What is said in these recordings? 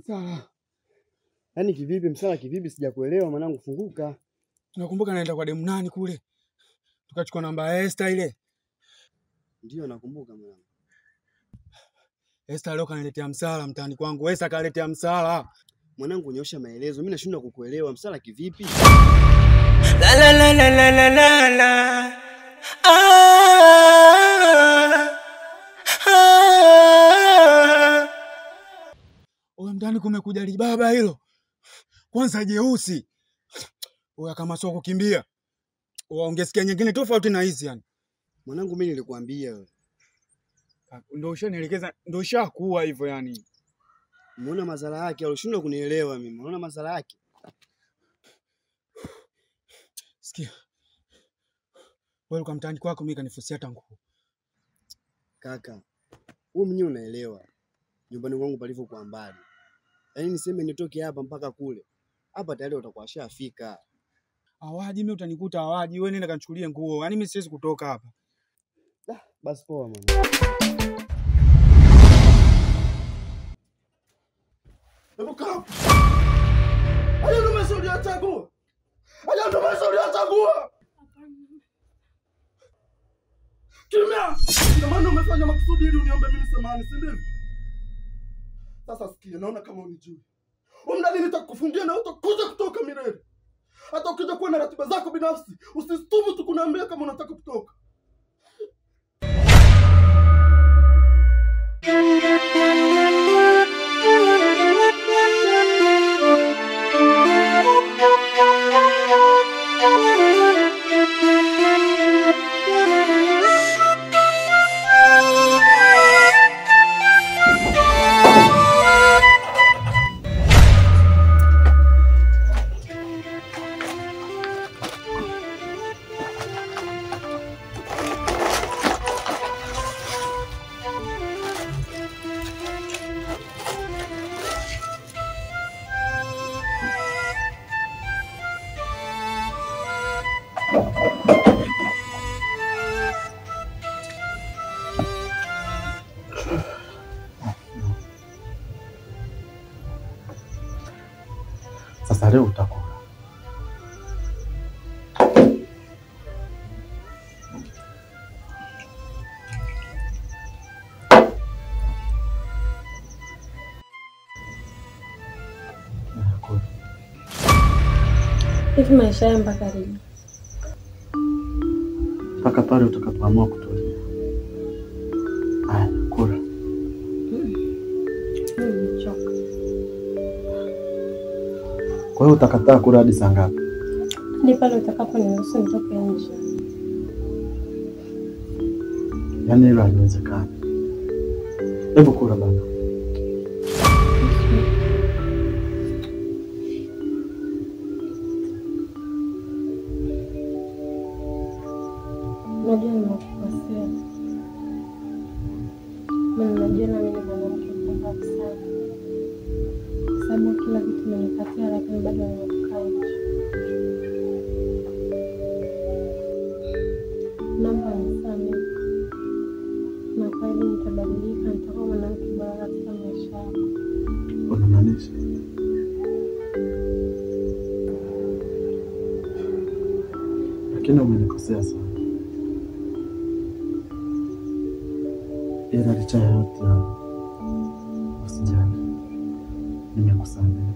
Msala. Yaani kivipi msala kivipi sijakuelewa mwanangu, funguka. Unakumbuka naenda kwa demu nani kule? Tukachukua namba ya Esther ile. Ndio nakumbuka mwanangu. Esther leo kaniletea msala mtaani kwangu. Esther kaniletea msala. Mwanangu nyosha maelezo, mimi nashindwa kukuelewa, msala kivipi? La la la la la la la la. Oya mtaani kumekuja libaba hilo. Kwanza jeusi. Oya kama sio kukimbia. Oya ungesikia nyingine tofauti na hizi yani. Mwanangu mimi nilikwambia wewe. Ndio ushanielekeza, ndio ushakuwa hivyo yani. Umeona madhara yake, alishindwa kunielewa mimi. Unaona madhara yake? Sikia. Wewe kwa mtaani kwako mimi kanifusia tangu. Kaka, wewe mwenyewe unaelewa nyumbani kwangu palivyokuwa mbali. Yaani niseme nitoke hapa mpaka kule. Hapa tayari utakuwa shafika. Awaji mimi utanikuta awaji, wewe nenda kanichukulie nguo. Yaani mimi siwezi kutoka hapa. Basi poa mama. Hebu kaa. Ayo ndo mashauri ya chagua. Ayo ndo mashauri ya chagua. Kimya. Ndio maana umefanya makusudi ili uniombe mimi samahani, si ndivyo? Sasa sikia, naona kama unijui. Umdani nitakufungia na utakuja kutoka milele. Hata ukija kuwa na ratiba zako binafsi, usisitumu tu kuniambia kama unataka kutoka. Sasa leo utakula. Hivi maisha ya mpaka lini? Mpaka pale utakapoamua kutulia. Haya, kula. Nimechoka. Kwa hiyo utakataa kula hadi saa ngapi? Hadi pale utakaponiruhusu nitoke nje. Yaani hilo haliwezekani. Hebu kula bana. Najua nimekukosea. Najua na mimi ni mwanamke mpumbavu sana. Kwa sababu kila kitu nimenipatia lakini bado nimekukaa nje. Naomba unisamehe. Na kwa hili nitabadilika, nitakuwa mwanamke bora katika maisha yako. Unamaanisha? Lakini umenikosea sana. Ila licha ya yote usijali. Nimekusamehe.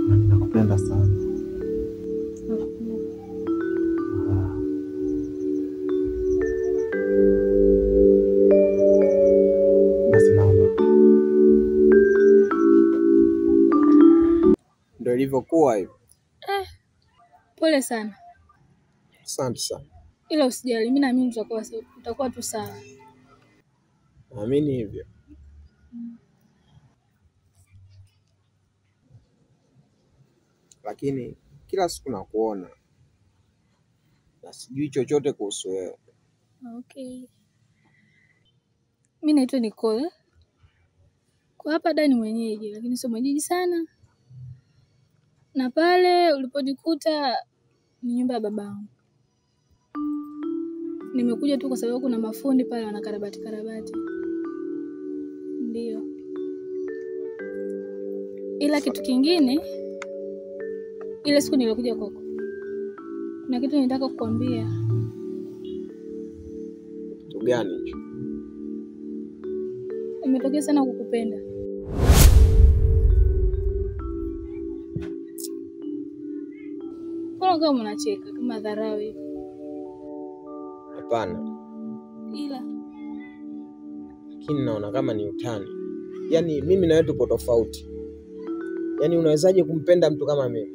Na ninakupenda sana. Basi naona. Ndio ilivyokuwa hivyo. Pole sana. Asante sana. Ila usijali, mimi naamini utakuwa tu sawa. Naamini hivyo. Lakini kila siku nakuona na sijui chochote kuhusu wewe. Okay. Mimi naitwa Nicole. Kwa hapa ndani mwenyeji, lakini sio mwenyeji sana. Na pale uliponikuta ni nyumba ya babangu. Nimekuja tu kwa sababu kuna mafundi pale wanakarabati. Ndio. Ila kitu kingine, ile siku nilikuja kwako, kuna kitu nitaka kukwambia. Kitu gani hicho? Nimetokea sana kukupenda. Mbona kama unacheka kama dharau hivi? Hapana. Ila Lakini naona kama ni utani. Yaani mimi na wewe tupo tofauti. Yaani unawezaje kumpenda mtu kama mimi?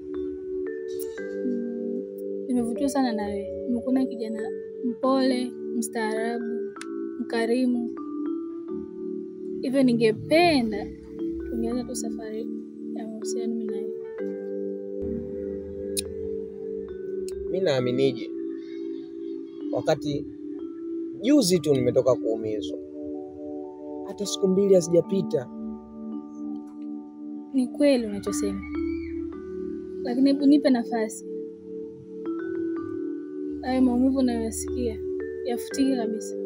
nimevutiwa sana na wewe. Nimekuona kijana mpole, mstaarabu, mkarimu. Hivyo ningependa tungeanza tu safari ya mahusiano mimi na wewe. Mimi naaminije? Wakati juzi tu nimetoka kuumizwa. Hata siku 2 hazijapita. Ni kweli unachosema. Lakini hebu nipe nafasi. Hayo maumivu unayoyasikia yafutike kabisa.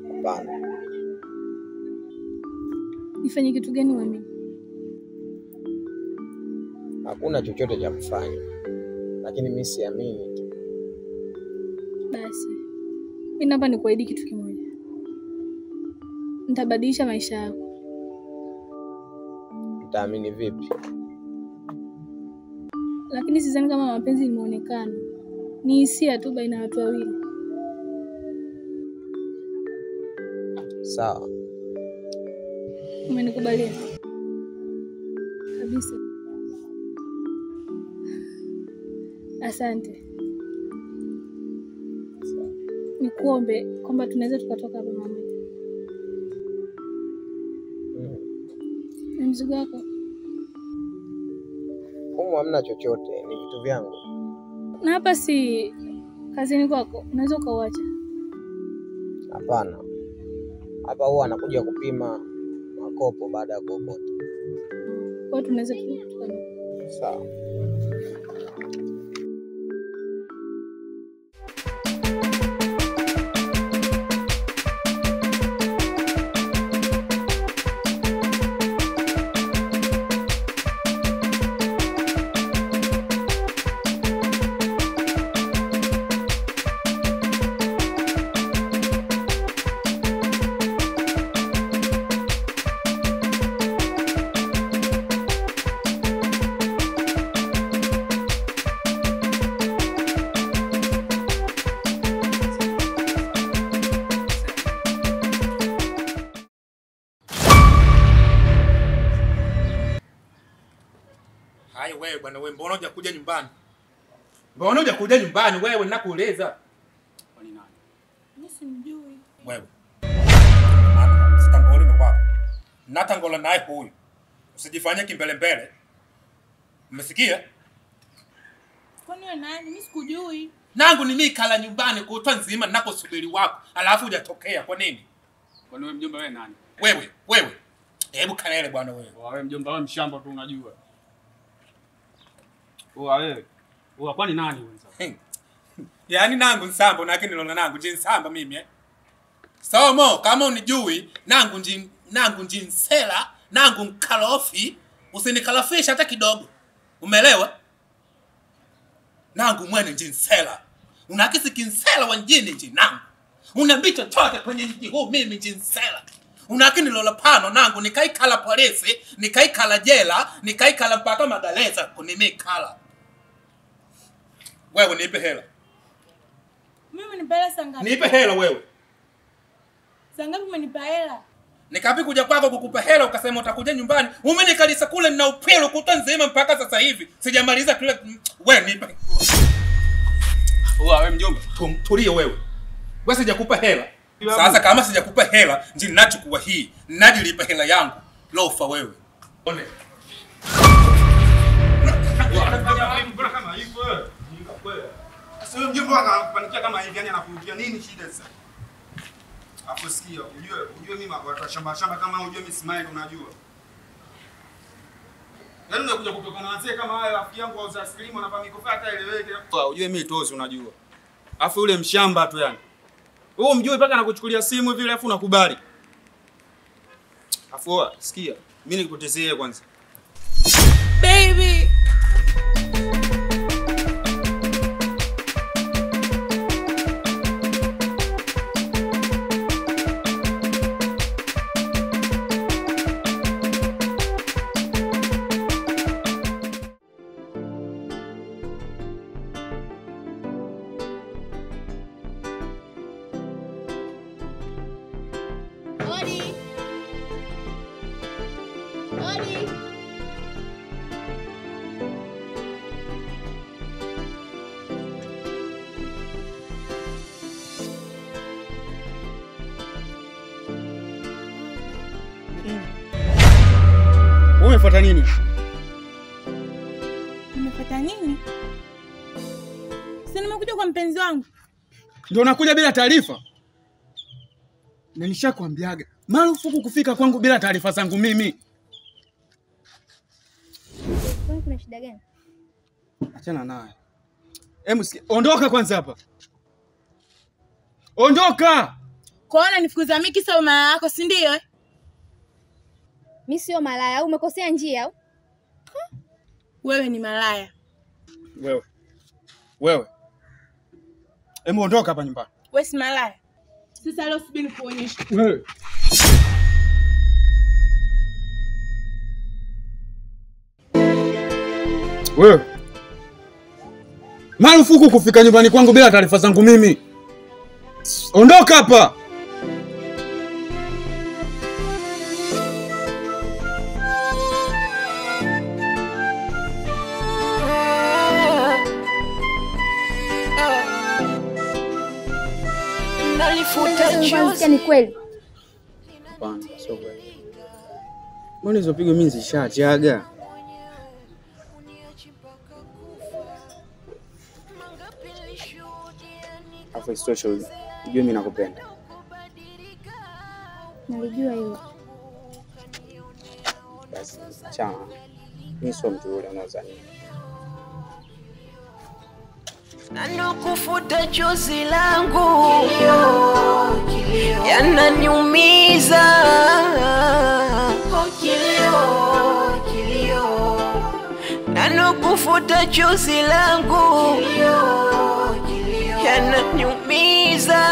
Hapana. Nifanye kitu gani wewe? Hakuna chochote cha kufanya. Lakini mimi siamini tu. Basi. Mimi hapa nikuahidi kitu kimoja. Nitabadilisha maisha yako. Utaamini vipi? Lakini sidhani kama mapenzi ni muonekano. Ni hisia tu baina ya watu wawili. Sawa. Umenikubalia? Kabisa. Asante. Nikuombe kwamba tunaweza tukatoka hapa pamoja. Ni mzigo wako. Humu hamna chochote, ni vitu vyangu. Na hapa si kazini kwako, unaweza ukauacha. Hapana. Hapa huwa anakuja kupima makopo baada ya kuokota. Kwa hiyo tunaweza tukatoka. Sawa. Wewe bwana wewe mbona hujakuja nyumbani? Mbona hujakuja nyumbani wewe ninakueleza? Kwa nini nani? Mimi simjui. Wewe. Sitangoli ni wapi? Natangola naye huyu. Usijifanye kimbele mbele. Umesikia? Kwani wewe nani? Mimi sikujui. Nangu ni mimi kala nyumbani kutwa nzima ninaposubiri wako. Alafu hujatokea kwa nini? Kwani wewe mjomba wewe nani? Wewe. Hebu kalele bwana wewe. Wewe mjomba wewe mshamba tu unajua. Wewe. Wewe kwani nani wewe? Yaani nangu nsamba lakini nilona nangu jinsamba mimi Somo kama unijui nangu jinsela nangu nkalofi usinikalafisha hata kidogo. Umeelewa? Nangu mwene jinsela. Unakisi kinsela wa njini njinangu. Unambito chote kwenye nji huu mimi jinsela. Unakini lola pano nangu nikaikala polisi, nikaikala jela, nikaikala mpaka magaleza kunimikala. Wewe nipe hela. Mimi nipe hela sangapi? Nipe hela wewe. Sangapi umenipa hela? Nikapi kuja kwako kukupa hela ukasema utakuja nyumbani. Umenikalisa kule na upelo kutwa nzima mpaka sasa hivi. Sijamaliza kile wewe nipe. Wewe mjomba. Tulie wewe. Wewe sijakupa hela. Sasa kama sijakupa hela, ndio ninachukua hii. Ninajilipa hela yangu. Lofa wewe. One. Mbona kama hivyo wewe? Sasa wewe mjomba akapanikia kama hivi yani anakurudia nini shida sasa? Hapo sikia, ujue mimi watu shamba kama ujue mimi smile unajua. Yaani unakuja kutoka na wazee kama wale rafiki yangu wa Uzaskilimu anavaa mikofia hata eleweke. Ujue mimi tozi unajua. Alafu yule mshamba tu yani. Wewe mjue mpaka anakuchukulia simu hivi alafu unakubali. Alafu Afu sikia, mimi nikupotezee kwanza. Baby. Odi. Odi. Umefuata nini? Umefuata nini? Si nimekuja kwa mpenzi wangu. Ndio unakuja bila taarifa? Na nishakwambiaga marufuku kufika kwangu bila taarifa zangu mimi. Kuna shida gani? Achana naye. Ondoka kwanza hapa. Ondoka! Kwaona nifukuza mimi kisa malaya yako, si ndio? Mimi sio malaya, au umekosea njia au? Wewe ni malaya. Wewe. Ondoka hapa nyumbani. Wewe si malaya. Sasa leo subiri kuonyesha. Wewe. Wewe. Marufuku kufika nyumbani kwangu bila taarifa zangu mimi. Ondoka hapa. Nalifuta ni kweli. Hapana, sio kweli. Mbona hizo pigo mimi zishaachaga? Afu isitoshe unajua mimi nakupenda. Nalijua hilo. Basi, achana. Mimi sio mtu yule unadhani. Nanukufuta chozi langu yananiumiza. Nanukufuta chozi langu yananiumiza.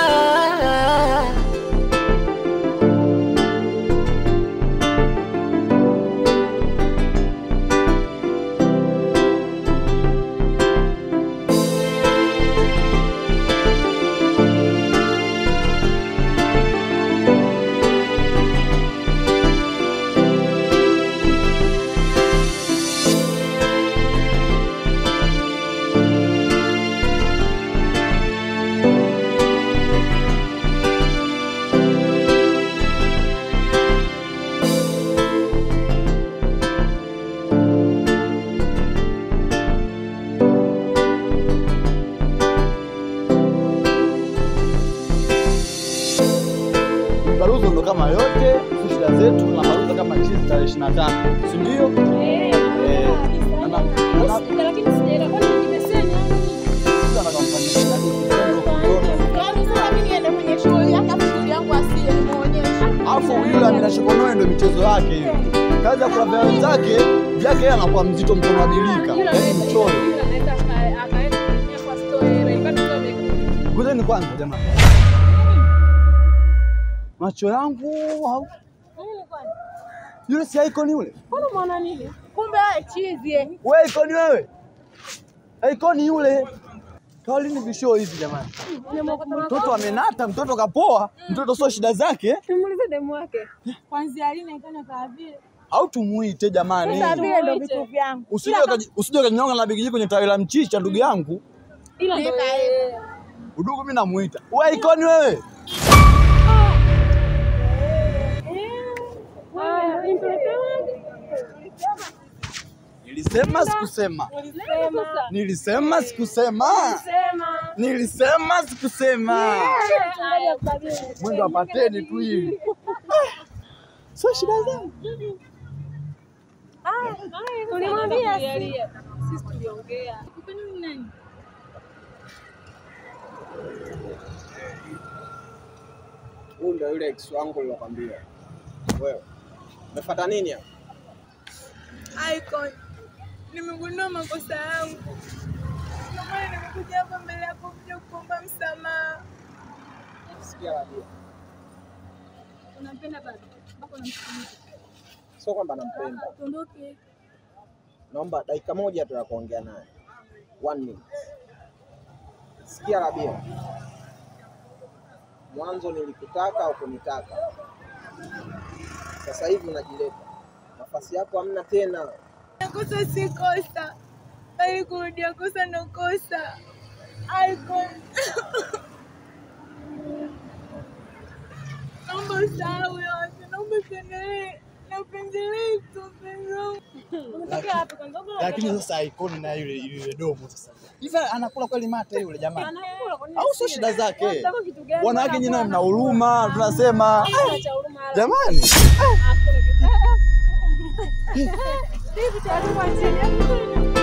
Baruzo ndo kama yote, shida zetu na baruzo kama chizi tarehe 25. Si ndio? Lakini sijaelewa kwa nini nimesema. Sasa nakamfanyia Mimi niende kwenye shughuli yangu asije nimuonyeshe. Afu yule amenashokonoe ndo michezo yake hiyo. Kazi ya kula vya wenzake, yake yeye anakuwa mzito mkono abilika. Yaani mchoyo. Ngojeni kwanza jamani. Macho yangu au yule si icon yule? Mbona umeona nini? Kumbe wewe chizi. Wewe icon wewe. Icon yule. Kaulini visho hivi jamani. Mtoto amenata, mtoto kapoa, mtoto sio shida zake. Tumuulize demu wake. Kwanza alina ikana kaa vile. Au tumuite jamani. Sasa vile ndio vitu vyangu. Usije kanyonga na bigiji kwenye tawi la mchicha ndugu yangu. Ila ndio udugu mimi namuita. Wewe icon wewe. Nilisema sikusema. Nilisema sikusema. Nilisema sikusema. Mwendo apateni tu hivi. Sio shida zangu. Tulimwambia sisi tuliongea. Kwa nini nani? Huyu ndio yule ex wangu nilikwambia. Wewe. Umefuata nini hapa? Icon, nimegundua makosa yangu. Ndio maana nimekuja hapa mbele yako kuja kuomba msamaha. Sikia Rabia. Unampenda bado? Mpaka unamsikiliza. Sio kwamba nampenda. Tuondoke. Naomba dakika moja tu ya kuongea naye. 1 minute. Sikia Rabia. Mwanzo nilikutaka au kunitaka. Sasa hivi unajileta. Nafasi yako hamna tena. Kosa si kosa. Bali kurudia kosa ndo kosa. Icon. Naomba usahau yote. Naomba tuendelee na penzi letu, penzi wangu. Unatokea wapi kwanza? Lakini sasa Icon na yule domo sasa. Hivi anakula kweli mate yule jamani? Anakula kwa nini? Au sio shida zake? Unataka kitu gani? Wanawake nyinyi mna huruma, tunasema. Jamani. Hivi tayari kwa chini.